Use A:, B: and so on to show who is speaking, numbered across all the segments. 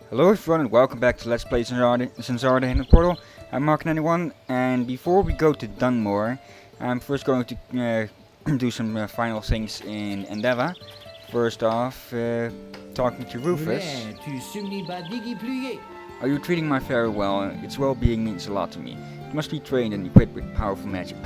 A: Hello everyone and welcome back to Let's Play Zanzarah in the Portal. I'm Mark91, and before we go to Dunmore, I'm first going to do some final things in Endeavour. First off, talking to Rufus. Are you treating my fairy well? Its well-being means a lot to me. It must be trained and equipped with powerful magic.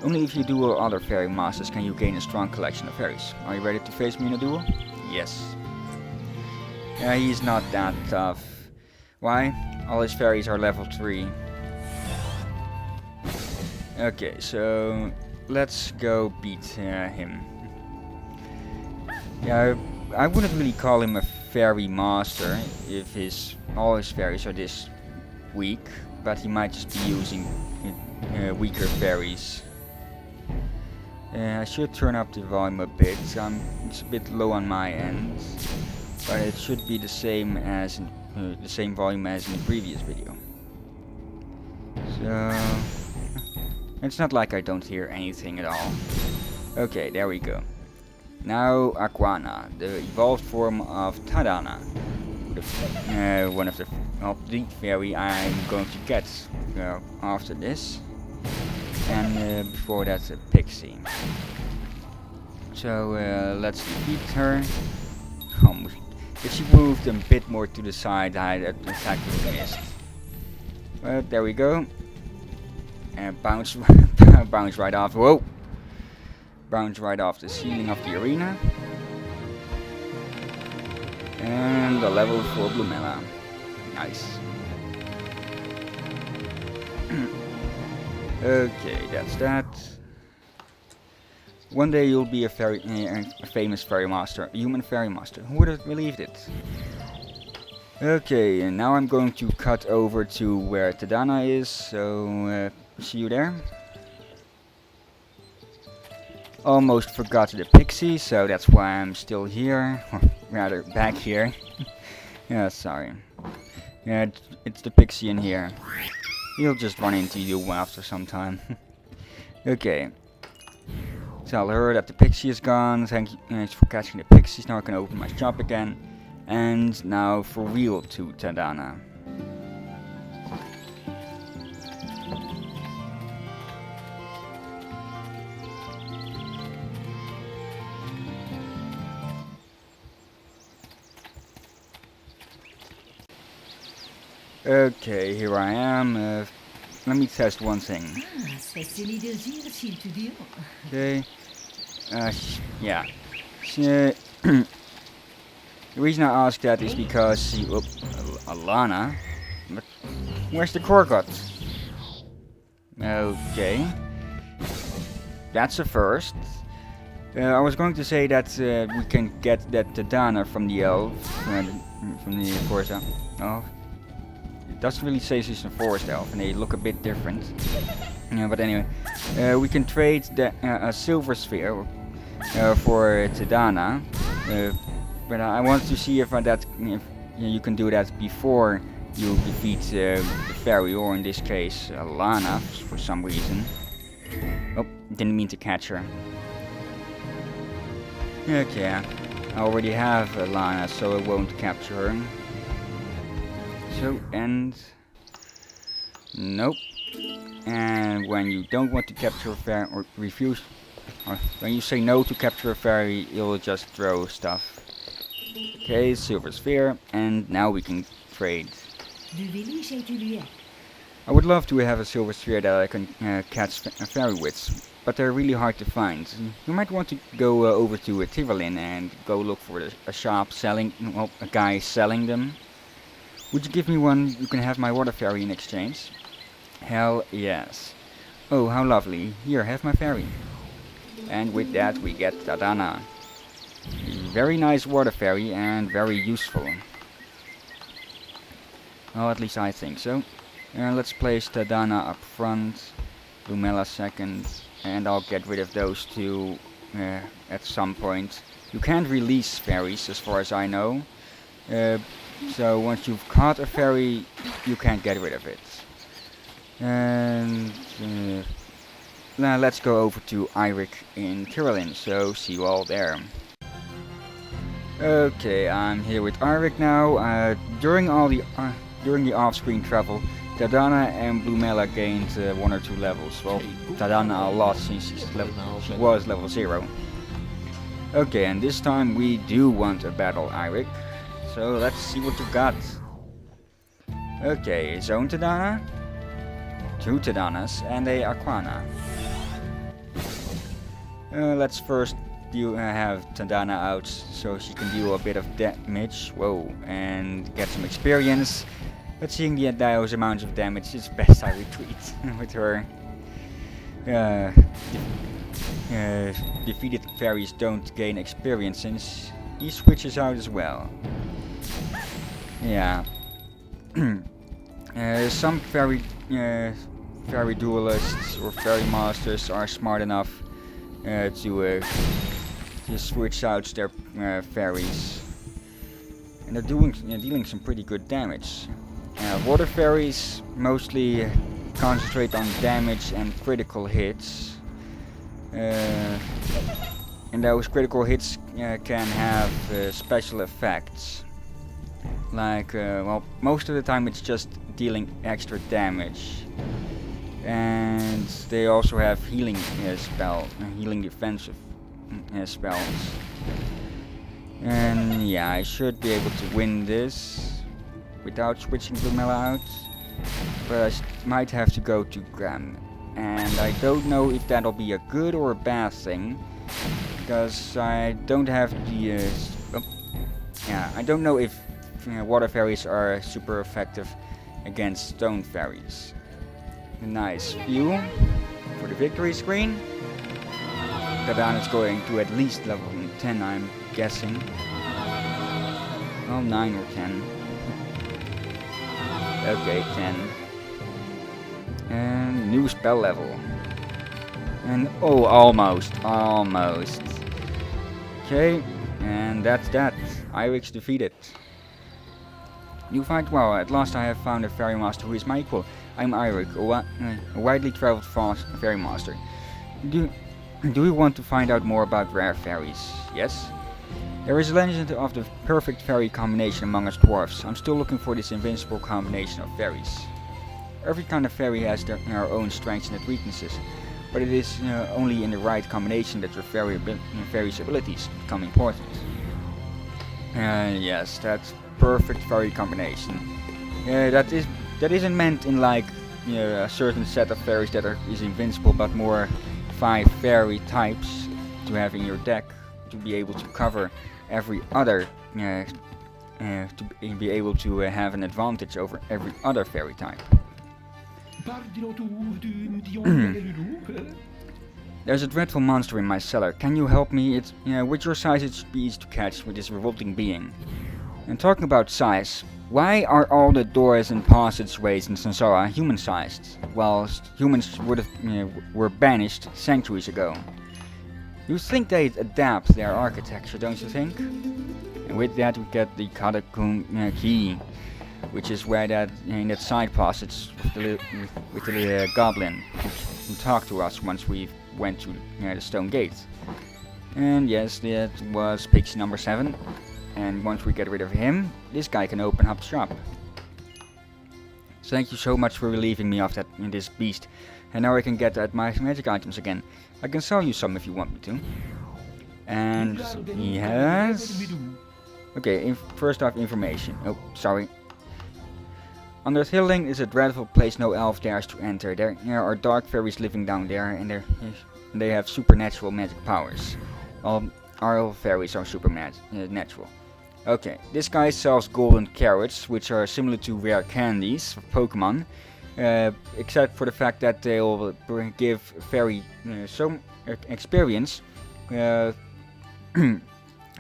A: Only if you duel other fairy masters can you gain a strong collection of fairies. Are you ready to face me in a duel? Yes. Yeah, he's not that tough. Why? All his fairies are level 3. Okay, so let's go beat him. Yeah, I wouldn't really call him a fairy master if all his fairies are this weak, but he might just be using weaker fairies. I should turn up the volume a bit. It's a bit low on my end. But it should be the same as the same volume as in the previous video. So it's not like I don't hear anything at all. Okay, there we go. Now Aquana, the evolved form of Tadana, one of the fairy I'm going to get after this, and before that a pixie. So let's defeat her. If she moved a bit more to the side, I exactly missed. But there we go. And bounce, bounce right off. Whoa! Bounce right off the ceiling of the arena. And a level for Blumella. Nice. Okay, that's that. One day you'll be a famous fairy master, a human fairy master. Who would have believed it? Okay, and now I'm going to cut over to where Tadana is, so see you there. Almost forgot the pixie, so that's why I'm still here, or rather back here. Yeah, sorry. Yeah, it's the pixie in here. He'll just run into you after some time. Okay. Tell her that the pixie is gone. Thanks for catching the pixies. Now I can open my shop again. And now for real to Tadana. Okay, here I am. Let me test one thing. Okay. Yeah. The reason I ask that is because Alana. But where's the Korgot? Okay. That's a first. I was going to say that we can get that Tadana from the elf, from the Forza. Oh, it doesn't really say she's a forest elf, and they look a bit different. But anyway, we can trade a silver sphere for Tadana, but I want to see if you can do that before you defeat the fairy, or in this case Lana for some reason. Oh, didn't mean to catch her. Okay, I already have Lana, so I won't capture her. So, and nope. And when you don't want to capture a fairy, or refuse, or when you say no to capture a fairy, you'll just throw stuff. Okay, silver sphere, and now we can trade. I would love to have a silver sphere that I can catch a fairy with, but they're really hard to find. You might want to go over to Tirolin and go look for a shop selling, well, a guy selling them. Would you give me one? You can have my water fairy in exchange. Hell yes. Oh, how lovely. Here, have my fairy. And with that we get Tadana. Very nice water fairy and very useful. Well, at least I think so. Let's place Tadana up front, Blumella second, and I'll get rid of those two at some point. You can't release fairies as far as I know. So once you've caught a fairy, you can't get rid of it. And now let's go over to Eirik in Tirolin, so see you all there. Okay, I'm here with Arik now. During the off-screen travel, Tadana and Blumella gained 1 or 2 levels. Well, Tadana a lot since she was level 0. Okay, and this time we do want a battle, Arik. So let's see what you got. Okay, Zone Tadana, 2 Tadanas, and a Aquana. Let's first have Tadana out so she can deal a bit of damage. Whoa, and get some experience. But seeing those amounts of damage, it's best I retreat with her. Defeated fairies don't gain experience since he switches out as well. Yeah. Some fairy duelists or fairy masters are smart enough to switch out their fairies, and they're dealing some pretty good damage. Water fairies mostly concentrate on damage and critical hits, and those critical hits can have special effects. Like, well, most of the time it's just dealing extra damage, and they also have healing healing defensive spells. And yeah, I should be able to win this without switching Blumella out, but I might have to go to Graham, and I don't know if that'll be a good or a bad thing, because I don't have the I don't know if water fairies are super effective against stone fairies. A nice view for the victory screen. Tadana is going to at least level 10, I'm guessing. Well, 9 or 10. Okay, 10. And new spell level. And oh, almost. Okay, and that's that. Irix defeated. You fight well. At last I have found a fairy master who is my equal. I'm Eirik, a widely traveled fairy master. Do you want to find out more about rare fairies? Yes? There is a legend of the perfect fairy combination among us dwarfs. I'm still looking for this invincible combination of fairies. Every kind of fairy has their own strengths and weaknesses, but it is only in the right combination that your fairy's abilities become important. Yes, that's perfect fairy combination. That isn't meant in like a certain set of fairies that is invincible, but more 5 fairy types to have in your deck to be able to cover every other, to be able to have an advantage over every other fairy type. There's a dreadful monster in my cellar. Can you help me? With your size it should be easy to catch with this revolting being. And talking about size, why are all the doors and passageways in Zanzarah human-sized, whilst humans were banished centuries ago? You think they'd adapt their architecture, don't you think? And with that we get the catacomb key, which is where in that side passage with the goblin who talked to us once we went to the stone gate. And yes, that was pixie number 7. And once we get rid of him, this guy can open up shop. Thank you so much for relieving me of this beast. And now I can get at my magic items again. I can sell you some if you want me to. And he has... Okay, first off, information. Oh, sorry. Under Thilling is a dreadful place no elf dares to enter. There are dark fairies living down there, and they have supernatural magic powers. All elf fairies are supernatural. Okay, this guy sells golden carrots, which are similar to rare candies of Pokemon, except for the fact that they'll give fairy some experience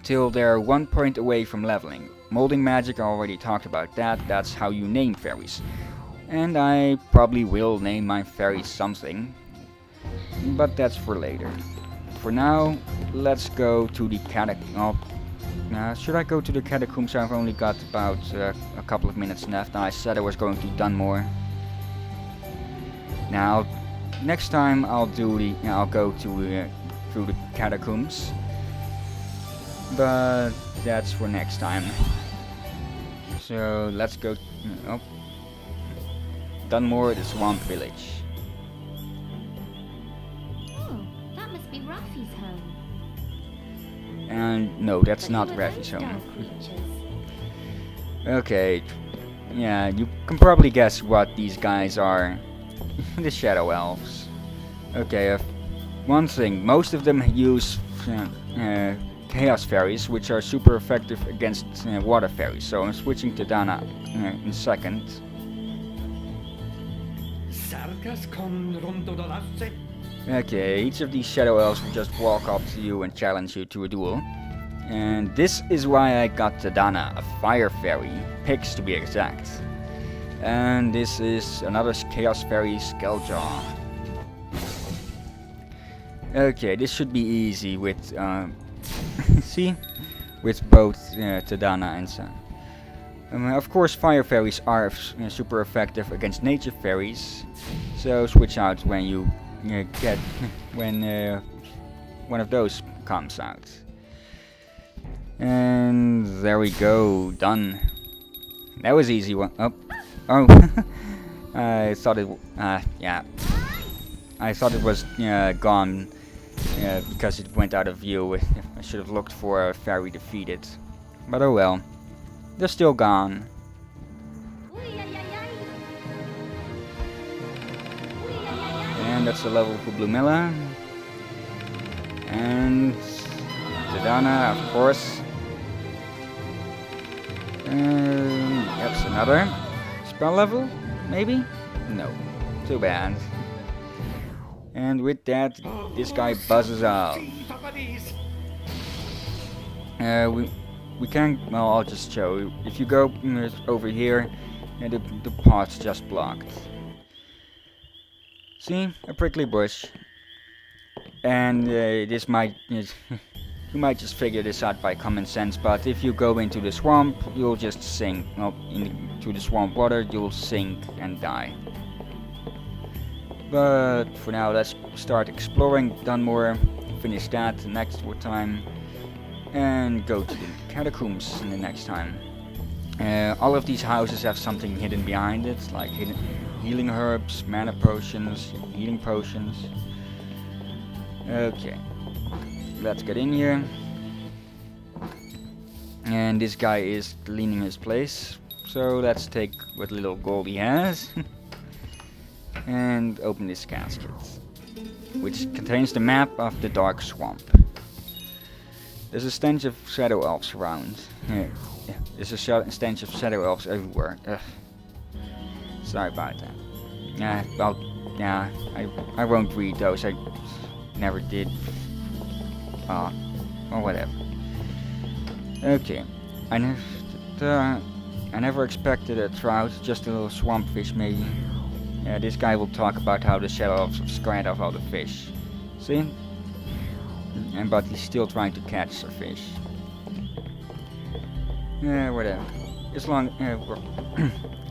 A: till they're 1 point away from leveling. Molding magic, I already talked about that. That's how you name fairies. And I probably will name my fairies something, but that's for later. For now, let's go to the catacomb. Should I go to the catacombs? I've only got about a couple of minutes left. I said I was going to Dunmore. Now, next time I'll go to through the catacombs. but that's for next time. So let's go. Oh, Dunmore, the swamp village.
B: Oh, that must be Rafi's home.
A: And no, that's
B: But
A: not
B: who are
A: Rafi's
B: those
A: home.
B: dark creatures?
A: Okay, yeah, you can probably guess what these guys are. The Shadow Elves. Okay, one thing, most of them use Chaos Fairies, which are super effective against Water Fairies, so I'm switching to Dana in a second. Okay, each of these Shadow Elves will just walk up to you and challenge you to a duel. And this is why I got Tadana, a Fire Fairy, Pix to be exact. And this is another Chaos Fairy, Skulljaw. Okay, this should be easy with, see? With both Tadana and Sun. Of course, Fire Fairies are super effective against Nature Fairies, so switch out when you get when one of those comes out. And there we go, done. That was easy one. Oh, I thought it. Yeah, I thought it was gone because it went out of view. I should have looked for a fairy defeated, but oh well. They're still gone. And that's the level for Blumilla. And Tadana, of course. That's another spell level, maybe? No, too bad. And with that, this guy buzzes out. We can, well, I'll just show you. If you go over here, the path's just blocked. See, a prickly bush. And this might, you might just figure this out by common sense, but if you go into the swamp, you'll just sink. Well, into the swamp water, you'll sink and die. But for now, let's start exploring Dunmore, finish that next time, and go to the catacombs in the next time. All of these houses have something hidden behind it, like healing herbs, mana potions, healing potions. Okay, let's get in here. And this guy is cleaning his place, so let's take what little gold he has and open this casket, which contains the map of the Dark Swamp. There's a stench of Shadow Elves around. Yeah, there's a stench of Shadow Elves everywhere. Ugh. Sorry about that. Well, yeah, I won't read those. I never did. Or whatever. Okay. I never expected a trout, just a little swamp fish maybe. Yeah, this guy will talk about how the Shadow Elves have scared off all the fish. See? But he's still trying to catch a fish. Yeah, whatever. As long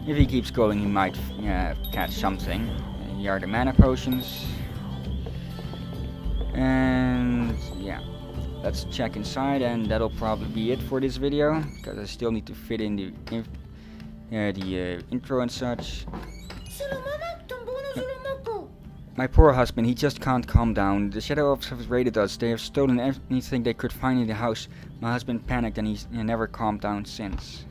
A: if he keeps going, he might catch something. Here are the mana potions. And yeah, let's check inside, and that'll probably be it for this video, because I still need to fit in the intro and such. My poor husband, he just can't calm down. The Shadow Elves have raided us. They have stolen anything they could find in the house. My husband panicked and he never calmed down since.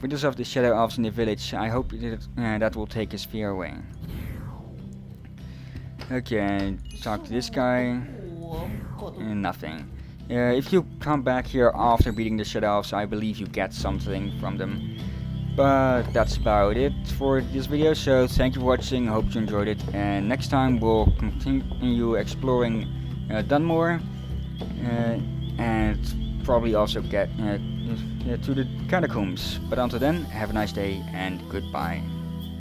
A: Because of the Shadow Elves in the village, I hope that will take his fear away. Okay, talk to this guy. Nothing. If you come back here after beating the Shadow Elves, I believe you get something from them. But that's about it for this video, so thank you for watching, I hope you enjoyed it, and next time we'll continue exploring Dunmore, and probably also get to the catacombs. But until then, have a nice day and goodbye.